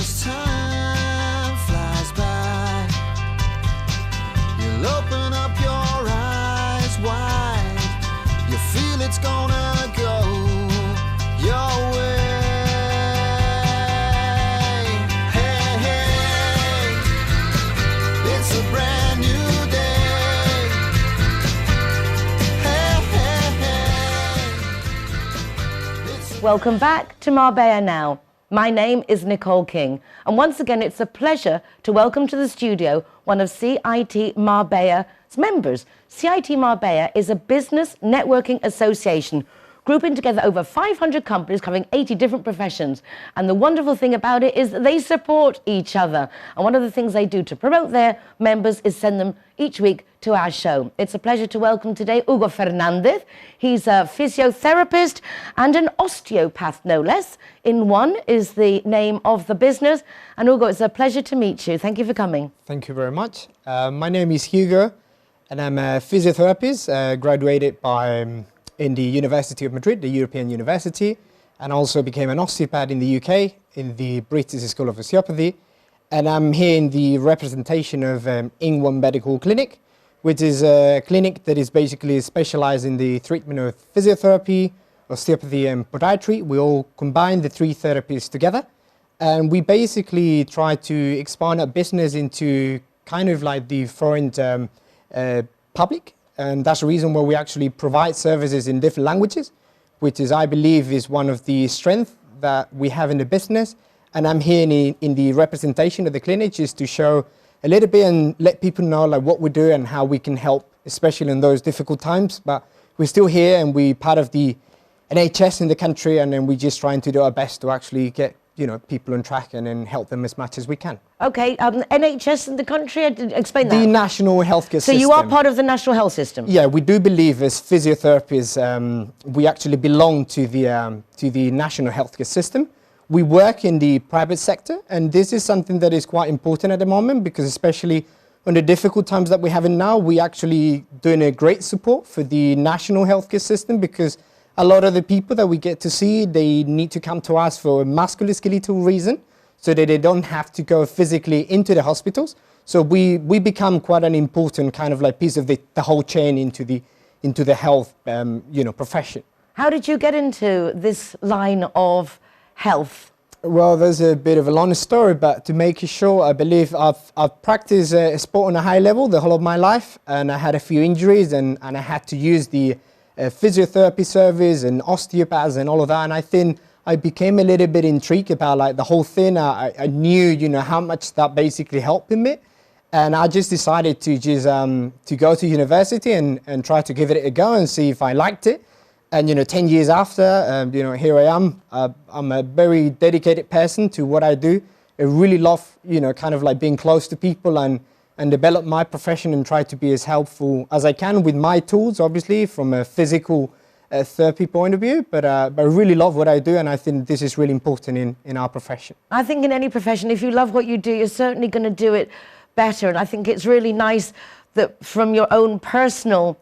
as time flies by, you'll open up your eyes wide. You feel it's gonna go your way. Hey, hey, it's a brand new day. Hey, hey, hey. Welcome back to Marbella Now. My name is Nicole King, and once again it's a pleasure to welcome to the studio one of CIT Marbella's members. CIT Marbella is a business networking association grouping together over 500 companies covering 80 different professions. And the wonderful thing about it is that they support each other. And one of the things they do to promote their members is send them each week to our show. It's a pleasure to welcome today Hugo Fernandez. He's a physiotherapist and an osteopath, no less. In one is the name of the business. And Hugo, it's a pleasure to meet you. Thank you for coming. Thank you very much. My name is Hugo, and I'm a physiotherapist, graduated in the University of Madrid, the European University, and also became an osteopath in the UK, in the British School of Osteopathy. And I'm here in the representation of In One Medical Clinic, which is a clinic that is basically specialized in the treatment of physiotherapy, osteopathy and podiatry. We all combine the three therapies together. And we basically try to expand our business into kind of like the foreign public. And that's the reason why we actually provide services in different languages, which is, I believe, is one of the strengths that we have in the business. And I'm here in the representation of the clinic just to show a little bit and let people know like what we do and how we can help, especially in those difficult times. But we're still here and we're part of the NHS in the country, and then we're just trying to do our best to actually get people on track and then help them as much as we can. Okay, NHS in the country, explain that. The National Healthcare System. So you are part of the National Health System? Yeah, we do believe as physiotherapists, we actually belong to the National Healthcare System. We work in the private sector, and this is something that is quite important at the moment, because especially on the difficult times that we're having now, we actually doing a great support for the National Healthcare System, because a lot of the people that we get to see, they need to come to us for a musculoskeletal reason, so that they don't have to go physically into the hospitals. So we become quite an important kind of like piece of the whole chain into the health profession. How did you get into this line of health? Well, there's a bit of a long story, but to make it short, I believe I've practiced sport on a high level the whole of my life, and I had a few injuries, and I had to use the physiotherapy service and osteopaths and all of that, and I think I became a little bit intrigued about like the whole thing. I knew how much that basically helped me, and I just decided to to go to university and try to give it a go and see if I liked it. And 10 years after, here I am. I'm a very dedicated person to what I do. I really love kind of like being close to people and develop my profession and try to be as helpful as I can with my tools, obviously, from a physical therapy point of view. But I really love what I do, and I think this is really important in our profession. I think in any profession, if you love what you do, you're certainly going to do it better. And I think it's really nice that from your own personal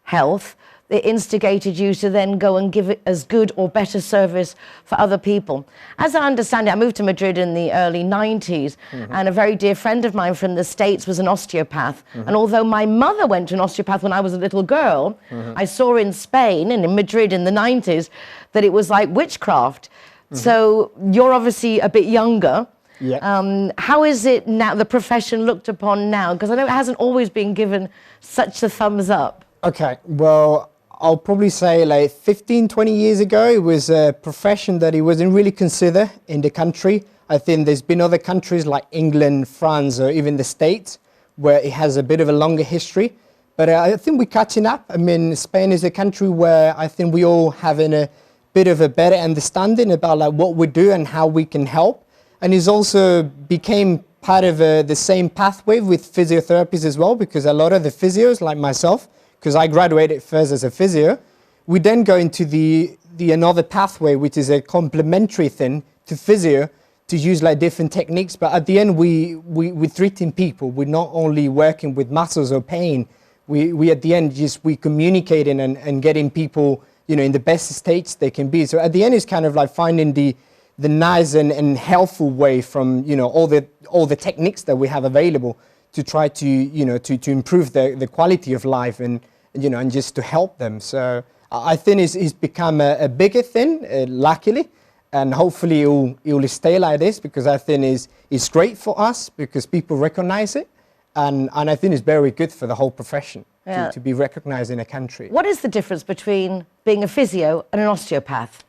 health, it instigated you to then go and give it as good or better service for other people. As I understand it, I moved to Madrid in the early 90s, and a very dear friend of mine from the States was an osteopath. And although my mother went to an osteopath when I was a little girl, I saw in Spain and in Madrid in the 90s that it was like witchcraft. So you're obviously a bit younger. Yeah. How is it now, the profession looked upon now? Because I know it hasn't always been given such a thumbs up. Okay, well, I'll probably say like 15, 20 years ago, it was a profession that it wasn't really considered in the country. I think there's been other countries like England, France, or even the States, where it has a bit of a longer history. But I think we're catching up. I mean, Spain is a country where I think we all having a bit of a better understanding about like what we do and how we can help. And it's also became part of the same pathway with physiotherapies as well, because a lot of the physios, like myself, because I graduated first as a physio, we then go into the another pathway, which is a complementary thing to physio, to use like different techniques. But at the end, we're treating people. We're not only working with muscles or pain. We at the end we communicating and getting people in the best states they can be. So at the end, it's kind of like finding the the nice and helpful way from, you know, all the techniques that we have available to try to, you know, to improve the quality of life and, you know, and just to help them. So I think it's become a bigger thing, luckily, and hopefully it will stay like this, because I think it's great for us because people recognize it, and I think it's very good for the whole profession to be recognized in a country. What is the difference between being a physio and an osteopath?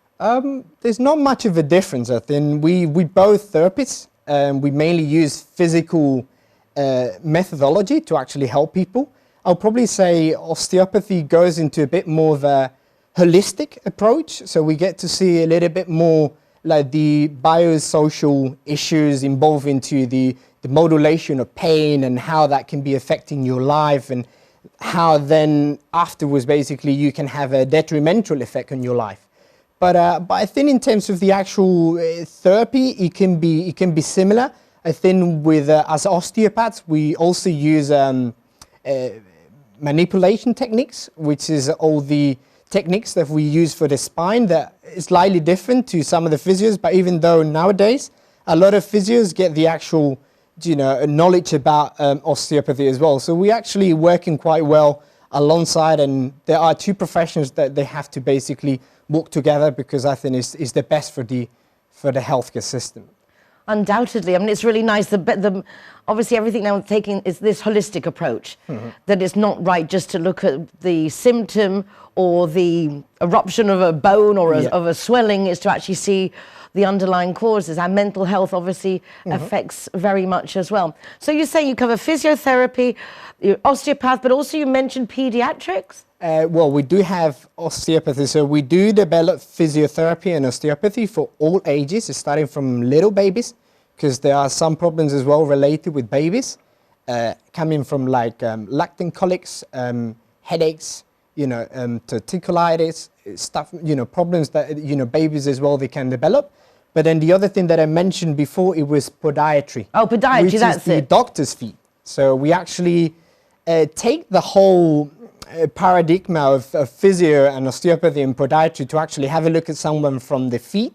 There's not much of a difference. I think we both therapists. We mainly use physical methodology to actually help people. I'll probably say osteopathy goes into a bit more of a holistic approach. So we get to see a little bit more like the biosocial issues involved into the modulation of pain and how that can be affecting your life, and how then afterwards basically you can have a detrimental effect on your life. But I think in terms of the actual therapy, it can be similar. I think with as osteopaths, we also use manipulation techniques, which is all the techniques that we use for the spine that is slightly different to some of the physios. But even though nowadays a lot of physios get the actual, you know, knowledge about osteopathy as well. So we actually working quite well alongside, and there are two professions that they have to basically work together, because I think it's the best for the healthcare system. Undoubtedly. I mean, it's really nice. Obviously, everything now taking is this holistic approach, that it's not right just to look at the symptom or the eruption of a bone or of a swelling. Is to actually see the underlying causes. Our mental health obviously affects very much as well. So you say you cover physiotherapy, you're osteopath, but also you mentioned pediatrics? Well, we do have osteopathy, so we do develop physiotherapy and osteopathy for all ages, starting from little babies, because there are some problems as well related with babies, coming from like lacting colics, headaches, you know, torticollitis, stuff, you know, problems that, you know, babies as well, they can develop. But then the other thing that I mentioned before, it was podiatry. Oh, podiatry, which that's is the doctor's fee. So we actually take the whole paradigm of physio and osteopathy and podiatry to actually have a look at someone from the feet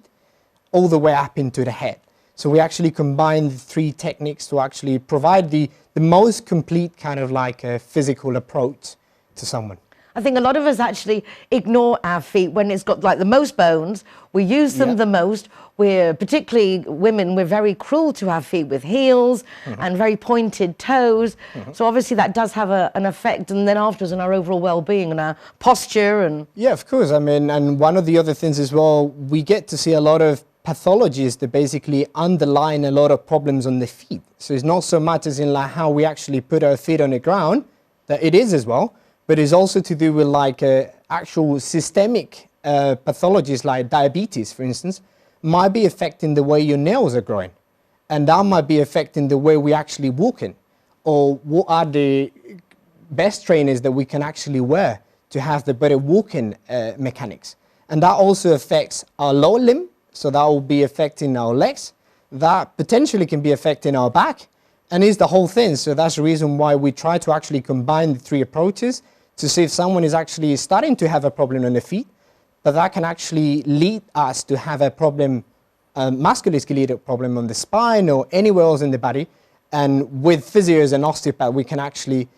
all the way up into the head. So we actually combine the three techniques to actually provide the most complete kind of like a physical approach to someone. I think a lot of us actually ignore our feet when it's got like the most bones. We use them the most. We're, particularly women, we're very cruel to our feet with heels and very pointed toes. So obviously that does have an effect, and then afterwards on our overall well-being and our posture. And yeah, of course. I mean, and one of the other things as well, we get to see a lot of pathologies that basically underline a lot of problems on the feet. So it's not so much as in like how we actually put our feet on the ground, that it is as well, but it's also to do with like actual systemic pathologies like diabetes, for instance, might be affecting the way your nails are growing. And that might be affecting the way we actually walk in. Or what are the best trainers that we can actually wear to have the better walking mechanics. And that also affects our lower limb, so that will be affecting our legs. That potentially can be affecting our back, and is the whole thing. So that's the reason why we try to actually combine the three approaches to see if someone is actually starting to have a problem on the feet, but that can actually lead us to have a problem, musculoskeletal problem on the spine or anywhere else in the body. And with physios and osteopath, we can actually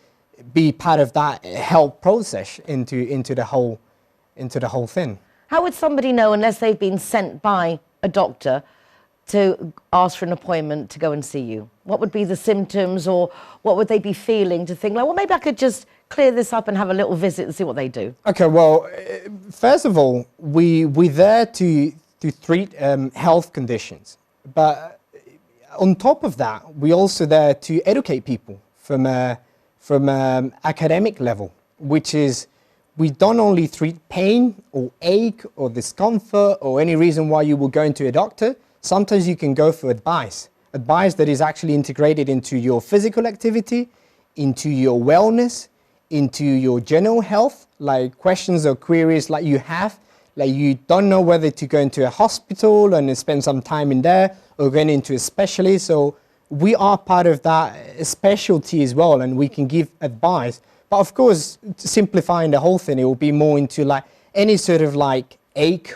be part of that health process into the whole thing. how would somebody know, unless they've been sent by a doctor, to ask for an appointment to go and see you? What would be the symptoms, or what would they be feeling to think, like, well, maybe I could just clear this up and have a little visit and see what they do? Okay, well, first of all, we're there to treat health conditions. But on top of that, we're also there to educate people from academic level, which is we don't only treat pain or ache or discomfort or any reason why you will go into a doctor. Sometimes you can go for advice that is actually integrated into your physical activity, into your wellness, into your general health, like questions or queries like you have, like you don't know whether to go into a hospital and spend some time in there or going into a specialist. So we are part of that specialty as well, and we can give advice. But of course, simplifying the whole thing, it will be more into like any sort of like ache,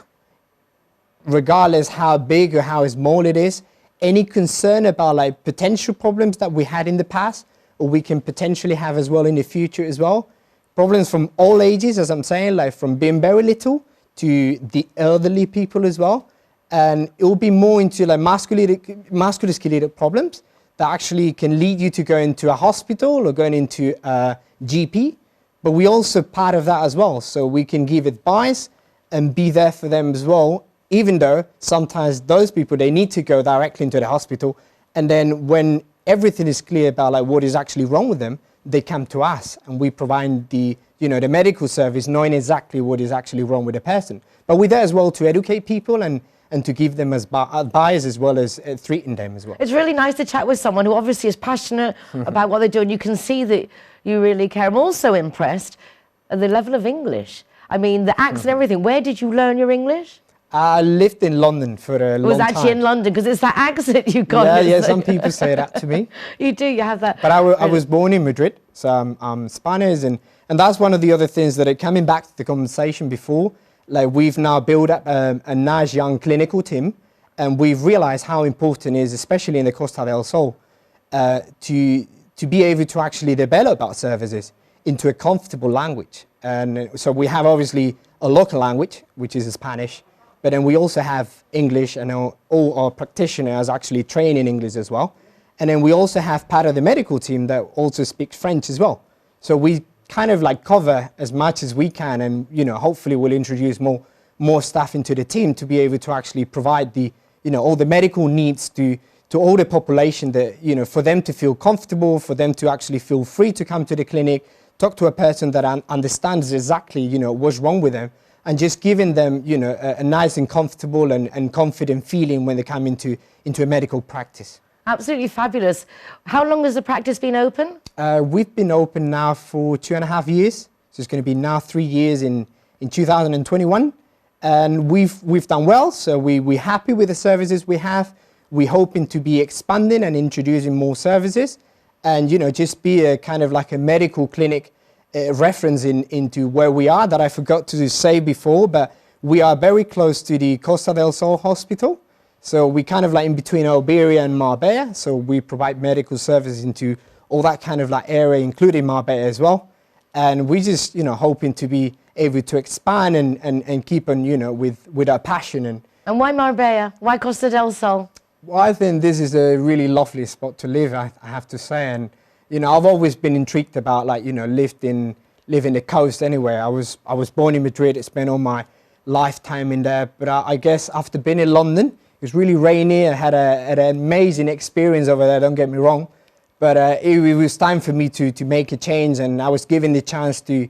regardless how big or how small it is, any concern about like potential problems that we had in the past or we can potentially have as well in the future as well. Problems from all ages, as I'm saying, like from being very little to the elderly people as well. And it will be more into like musculoskeletal problems that actually can lead you to go into a hospital or going into a GP. But we also part of that as well. So we can give advice and be there for them as well, even though sometimes those people, they need to go directly into the hospital. And then when everything is clear about like what is actually wrong with them, they come to us and we provide the medical service knowing exactly what is actually wrong with the person. But we're there as well to educate people and to give them advice as well as treating them as well. It's really nice to chat with someone who obviously is passionate about what they're doing. You can see that you really care. I'm also impressed at the level of English. I mean, the accent and everything. Where did you learn your English? I lived in London for a long time. It was actually in London, because it's that accent you got. Yeah, some people say that to me. You do, you have that. But I was born in Madrid, so I'm Spanish, and that's one of the other things that are coming back to the conversation before. Like, we've now built up a nice young clinical team, and we've realized how important it is, especially in the Costa del Sol, to be able to actually develop our services into a comfortable language. And so we have obviously a local language, which is Spanish, but then we also have English, and all our practitioners actually train in English as well. And then we also have part of the medical team that also speaks French as well. So we kind of like cover as much as we can, and hopefully we'll introduce more staff into the team to be able to actually provide the all the medical needs to all the population, that for them to feel comfortable, for them to actually feel free to come to the clinic, talk to a person that understands exactly what's wrong with them, and just giving them a nice and comfortable and confident feeling when they come into a medical practice. Absolutely fabulous. How long has the practice been open? We've been open now for 2.5 years. So it's going to be now 3 years in 2021. And we've done well. So we're happy with the services we have. We're hoping to be expanding and introducing more services. And, just be a kind of like a medical clinic reference into where we are, that I forgot to say before. But we are very close to the Costa del Sol Hospital. So we kind of like in between Iberia and Marbella. So we provide medical services into all that kind of like area, including Marbella as well. And we just, hoping to be able to expand and keep on, with our passion. And why Marbella? Why Costa del Sol? Well, I think this is a really lovely spot to live, I have to say. And, I've always been intrigued about like, living the coast anyway. I was born in Madrid. I spent all my lifetime in there. But I guess after being in London, it was really rainy. I had an amazing experience over there, don't get me wrong. But it was time for me to make a change, and I was given the chance to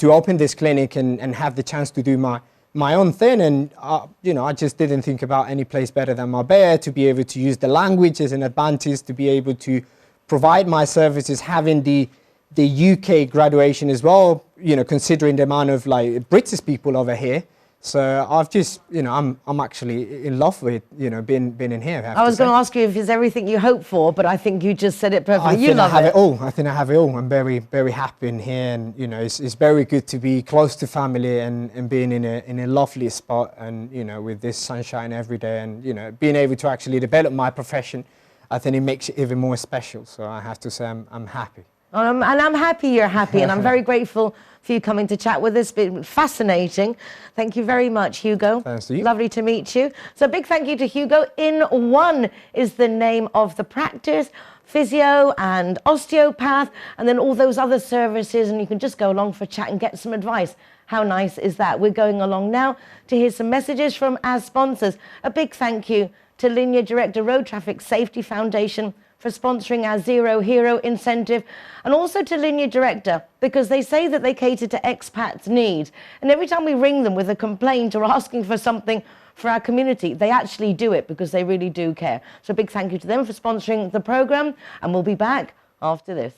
open this clinic and have the chance to do my own thing. And, I just didn't think about any place better than Marbella, to be able to use the language as an advantage, to be able to provide my services, having the UK graduation as well, considering the amount of like British people over here. So I've just, I'm actually in love with, being in here. I was going to ask you if it's everything you hope for, but I think you just said it perfectly. I think I have it all. I think I have it all. I'm very, very happy in here, and it's very good to be close to family and being in a lovely spot, and with this sunshine every day, and being able to actually develop my profession. I think it makes it even more special. So I have to say I'm happy. And I'm happy you're happy, and I'm very grateful for you coming to chat with us. It's been fascinating. Thank you very much, Hugo. Thanks to you. Lovely to meet you. So a big thank you to Hugo. In One is the name of the practice. Physio and osteopath, and then all those other services, and you can just go along for a chat and get some advice. How nice is that? We're going along now to hear some messages from our sponsors. A big thank you to Linear Director Road Traffic Safety Foundation for sponsoring our Zero Hero incentive, and also to Linear Director, because they say that they cater to expats' needs. And every time we ring them with a complaint or asking for something for our community, they actually do it because they really do care. So a big thank you to them for sponsoring the programme, and we'll be back after this.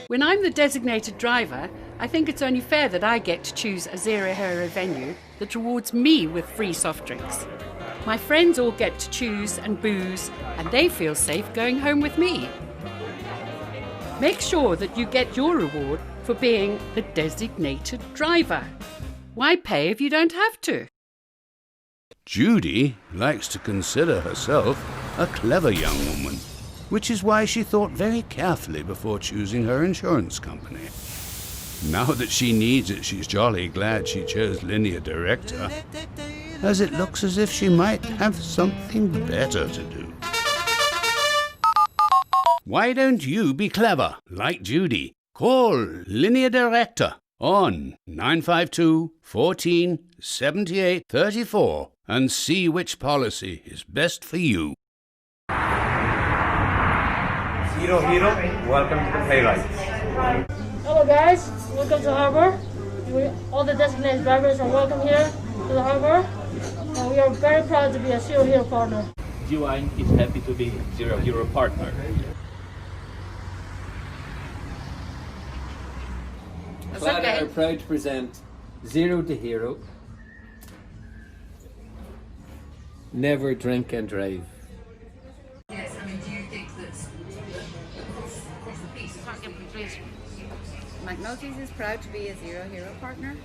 When I'm the designated driver, I think it's only fair that I get to choose a Zero Hero venue that rewards me with free soft drinks. My friends all get to choose and booze, and they feel safe going home with me. Make sure that you get your reward for being the designated driver. Why pay if you don't have to? Judy likes to consider herself a clever young woman, which is why she thought very carefully before choosing her insurance company. Now that she needs it, she's jolly glad she chose Linear Director, as it looks as if she might have something better to do. Why don't you be clever, like Judy? Call Linear Director on 952 14 78 34 and see which policy is best for you. Zero Hero, welcome to the playwright. Hello guys, welcome to Harbor. All the designated drivers are welcome here to the Harbor. And we are very proud to be a Zero Hero partner. G-Wine is happy to be Zero Hero partner. Claddagh are proud to present Zero to Hero. Never drink and drive. Yes, I mean, do you think that's McNulty's is proud to be a Zero Hero partner.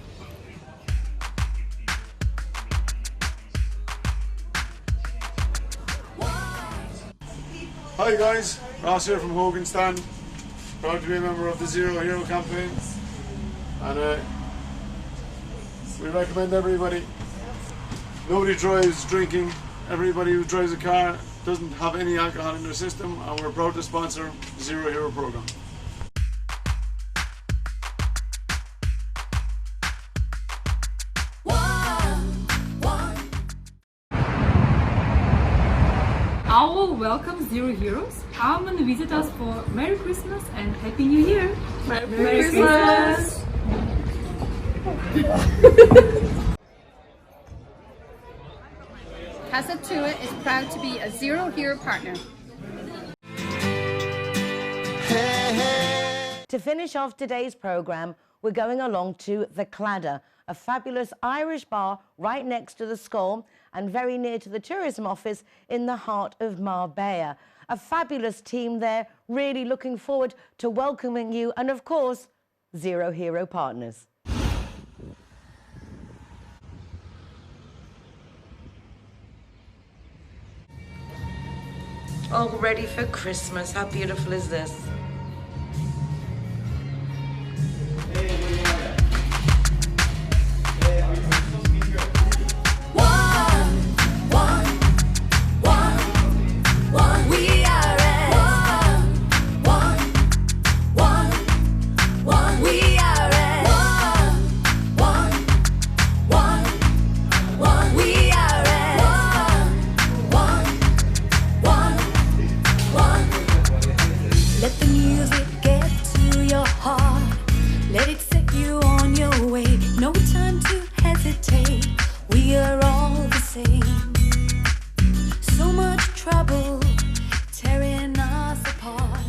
Hi guys, Ross here from Hogan Stand. Proud to be a member of the Zero Hero campaign. And we recommend everybody. Nobody drives drinking. Everybody who drives a car doesn't have any alcohol in their system, and we're proud to sponsor the Zero Hero program. Our welcome Zero Heroes. Come and visit us for Merry Christmas and Happy New Year. Merry Christmas. Casa Tua is proud to be a Zero Hero partner. To finish off today's programme, we're going along to the Claddagh, a fabulous Irish bar right next to the Skull and very near to the tourism office in the heart of Marbella. A fabulous team there, really looking forward to welcoming you and, of course, Zero Hero partners. All ready for Christmas. How beautiful is this? Let the music get to your heart. Let it set you on your way. No time to hesitate. We are all the same. So much trouble tearing us apart.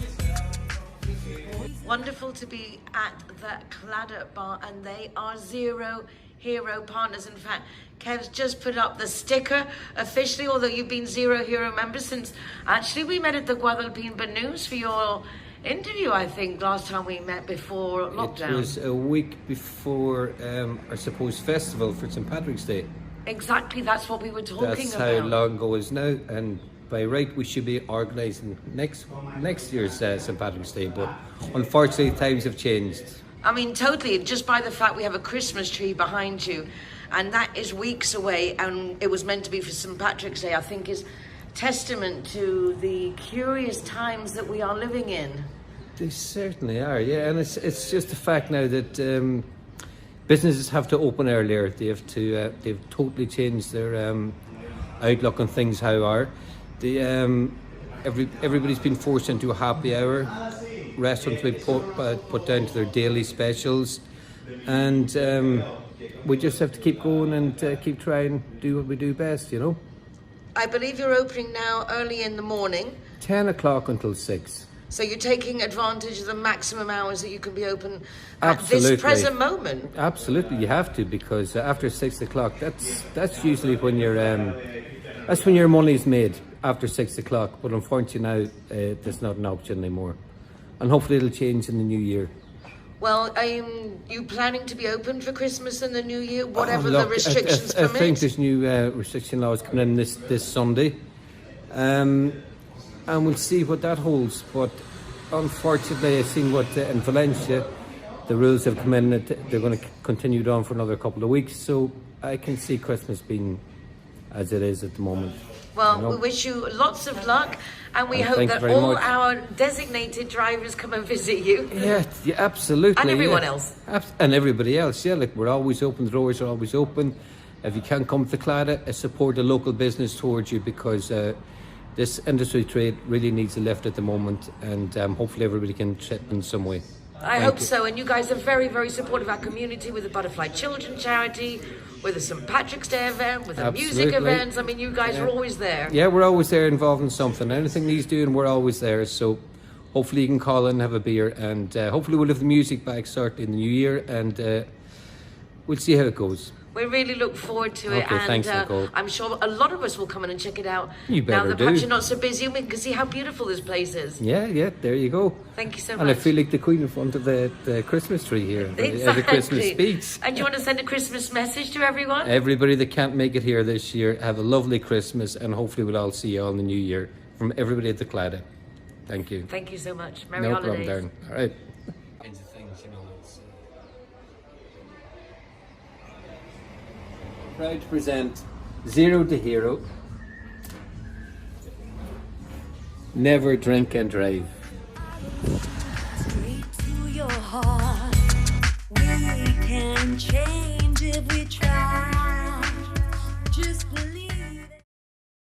Wonderful to be at the Claddagh bar, and they are Zero Hero partners. In fact, Kev's just put up the sticker officially, although you've been Zero Hero members since actually we met at the Guadalpine News for your interview, I think, last time we met before lockdown. It was a week before our supposed festival for St. Patrick's Day. Exactly, that's what we were talking about. That's how long ago it is now, and by right we should be organising next year's St. Patrick's Day, but unfortunately times have changed. I mean, totally, just by the fact we have a Christmas tree behind you, and that is weeks away, and it was meant to be for St. Patrick's Day, I think is testament to the curious times that we are living in. They certainly are, yeah, and it's just the fact now that businesses have to open earlier. They have to, they've totally changed their outlook on things how are. Everybody's been forced into a happy hour. Restaurants will be put down to their daily specials, and we just have to keep going and keep trying to do what we do best, you know. I believe you're opening now early in the morning. 10 o'clock until 6. So you're taking advantage of the maximum hours that you can be open Absolutely. at this present moment. Absolutely, you have to, because after 6 o'clock, that's usually when that's when your money's made, after 6 o'clock. But unfortunately now, there's not an option anymore. And hopefully it'll change in the new year. Well, are you planning to be open for Christmas and the New Year, whatever Look, the restrictions I permit? think there's new restriction laws coming in this Sunday, and we'll see what that holds. But unfortunately, I've seen what in Valencia, the rules have come in that they're going to continue on for another couple of weeks. So I can see Christmas being as it is at the moment. Well, you know? we wish you lots of luck, and we And hope thank you that very all much. our designated drivers come and visit you. Yeah, absolutely. And everyone yeah. else. And everybody else, yeah. Like, we're always open, the doors are always open. If you can't come to Claddagh, support a local business towards you, because this industry trade really needs a lift at the moment, and hopefully everybody can chip in some way. I hope so, and you guys are very, very supportive of our community with the Butterfly Children charity, with the St. Patrick's Day event, with the music Absolutely. events. I mean, you guys are always there. Yeah, we're always there involved in something. Anything he's doing, we're always there. So hopefully you can call in and have a beer, and hopefully we'll have the music back starting in the new year, and we'll see how it goes. We really look forward to it, Okay, and thanks, Nicole. I'm sure a lot of us will come in and check it out. You now better that perhaps do. you're not so busy, we can see how beautiful this place is. Yeah, there you go. Thank you so And much. I feel like the queen in front of the Christmas tree here. Exactly. Every Christmas speech. And do you want to send a Christmas message to everyone? Everybody that can't make it here this year, have a lovely Christmas, and hopefully we'll all see you all in the new year. From everybody at the Claddagh. Thank you. Thank you so much. Merry No holidays. problem, Darren. All right. Proud to present Zero to Hero. Never drink and drive. Straight to your heart. We can change if we try.